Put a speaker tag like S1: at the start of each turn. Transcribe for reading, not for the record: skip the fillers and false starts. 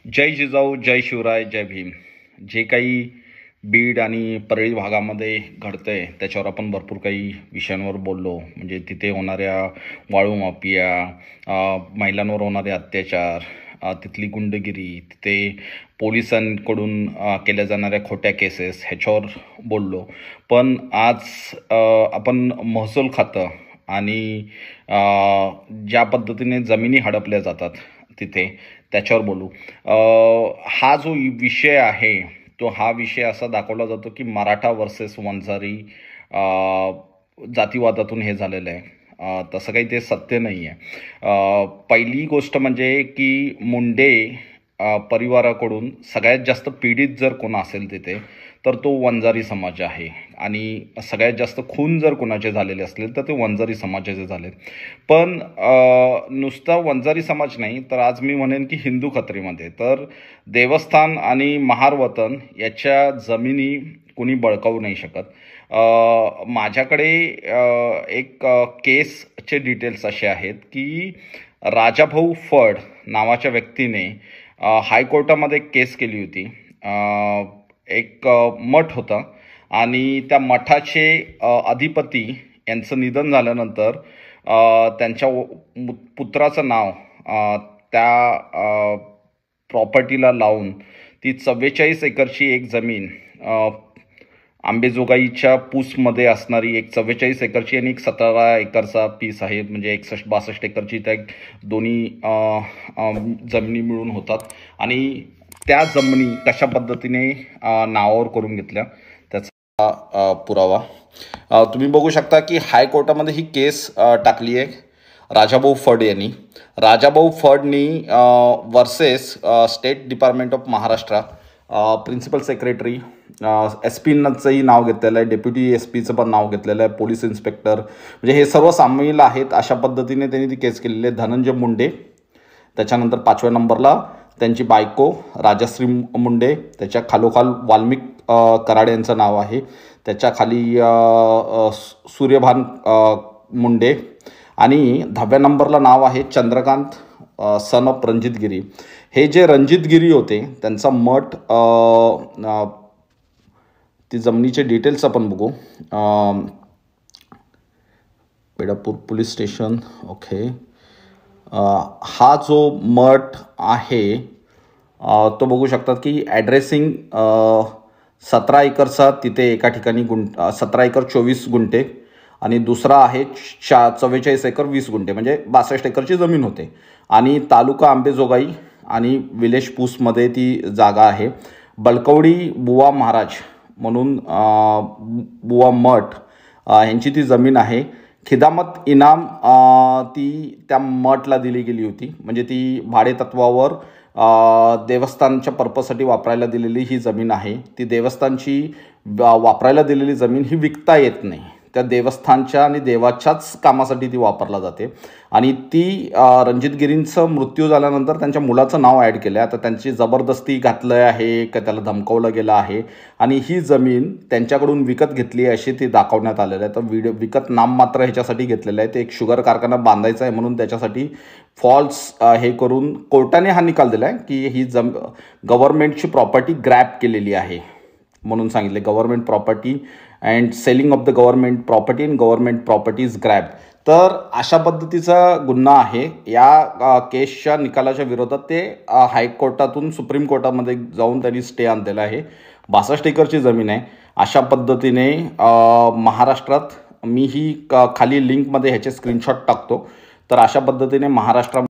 S1: जय जिजाऊ, जय शिवराय, जय भीम. जे काही बीड आणि परळी भागामध्ये घडतंय त्याच्यावर आपण भरपूर काही विषयांवर बोललो. म्हणजे तिथे होणाऱ्या वाळू माफिया, महिलांवर होणारे अत्याचार, तिथली गुंडगिरी, तिथे पोलिसांकडून केल्या जाणाऱ्या खोट्या केसेस ह्याच्यावर बोललो. पण आज आपण महसूल खातं आणि ज्या पद्धतीने जमिनी हडपल्या जातात तिथे त्याच्यावर बोलू. हा जो विषय आहे तो हा विषय असा दाखवला जातो की मराठा वर्सेस वंजारी जातीवादातून हे झालेलं आहे. तसं काही ते सत्य नाही आहे. पहिली गोष्ट म्हणजे की मुंडे परिवाराकडून सगळ्यात जास्त पीडित जर कोण असेल तिथे तर तो वंजारी समाज आहे. आणि सगळ्यात जास्त खून जर कोणाचे झालेले असले तर ते वंजारी समाजाचे झाले. पण नुसता वंजारी समाज नाही तर आज मी म्हणेन की हिंदू खत्रीमध्ये तर देवस्थान आणि महार वतन याच्या जमिनी कोणी बळकावू नाही शकत. माझ्याकडे एक केसचे डिटेल्स असे आहेत की राजाभाऊ फड नावाच्या व्यक्तीने हायकोर्टामध्ये केस केली होती. एक मठ होता आणि त्या मठाचे अधिपती यांचं निधन झाल्यानंतर त्यांच्या पुत्राचं नाव त्या प्रॉपर्टीला लावून ती 44 एकरची एक जमीन आंबेजोगाईच्या पूसमध्ये असणारी एक 44 एकरची आणि एक 17 एकरचा पीस आहे. म्हणजे 61-62 एकरची त्या दोन्ही जमिनी मिळून होतात. आणि त्या जमिनी कशा पद्धतीने नावावर करून घेतल्या त्याचा पुरावा तुम्ही बघू शकता की हायकोर्टामध्ये ही केस टाकली आहे राजाभाऊ फड यांनी. राजाभाऊ फडनी versus state department of Maharashtra principal secretary SP-चंही नाव घेतलेलं आहे, डेप्युटी SP-चं पण नाव घेतलेलं आहे, पोलीस इन्स्पेक्टर, म्हणजे हे सर्व सामील आहेत. अशा पद्धतीने त्यांनी ती केस केलेली आहे. धनंजय मुंडे, त्याच्यानंतर 5व्या नंबरला त्यांची बायको राजश्री मुंडे, त्याच्या खालोखाल वाल्मिक कराड यांचं नाव आहे, त्याच्या खाली सूर्यभान मुंडे आणि 10व्या नंबरला नाव आहे चंद्रकांत सन ऑफ रणजितगिरी. हे जे रणजितगिरी होते त्यांचा मठ, ती जमिनीचे डिटेल्स आपण बघू. बेडापूर पोलीस स्टेशन. ओके, हा जो मठ आहे तो बघू शकतात की ॲड्रेसिंग 17 एकरचा तिथे एका ठिकाणी 17 एकर 24 गुंठे आणि दुसरा आहे 44 एकर 20 गुंठे, म्हणजे 62 एकरची जमीन होते. आणि तालुका आंबेजोगाई आणि विलेज पूसमध्ये ती जागा आहे. बलकवडी बुवा महाराज म्हणून बुवा मठ यांची ती जमीन आहे. खिदामत इनाम ती त्या मठला दिली गेली होती. म्हणजे ती भाडेतत्वावर देवस्थानच्या पर्पजसाठी वापरायला दिलेली ही जमीन आहे. ती देवस्थानची वापरायला दिलेली जमीन ही विकता येत नाही. त्या देवस्थानच्या आणि देवाच्याच कामासाठी ती वापरला जाते. आणि ती रणजितगिरींचं मृत्यू झाल्यानंतर त्यांच्या मुलाचं नाव ॲड केलं आहे. आता त्यांची जबरदस्ती घातलं आहे का त्याला धमकवलं गेलं आहे आणि ही जमीन त्यांच्याकडून विकत घेतली आहे अशी ती दाखवण्यात आलेलं आहे. तर विकत नाममात्र ह्याच्यासाठी घेतलेलं आहे. ते एक शुगर कारखाना बांधायचा आहे म्हणून त्याच्यासाठी फॉल्स हे करून कोर्टाने हा निकाल दिला आहे की ही गव्हर्नमेंटची प्रॉपर्टी ग्रॅब केलेली आहे म्हणून सांगितले. Government property and selling of the government property and government property is grab. तर अशा पद्धतीचा गुन्हा आहे. या केसच्या निकालाच्या विरोधात ते हायकोर्टातून सुप्रीम कोर्टामध्ये जाऊन त्यांनी स्टे आणलेला आहे. 62 एकरची जमीन आहे. अशा पद्धतीने महाराष्ट्रात मी ही खाली लिंकमध्ये ह्याचे स्क्रीनशॉट टाकतो. तर अशा पद्धतीने महाराष्ट्रात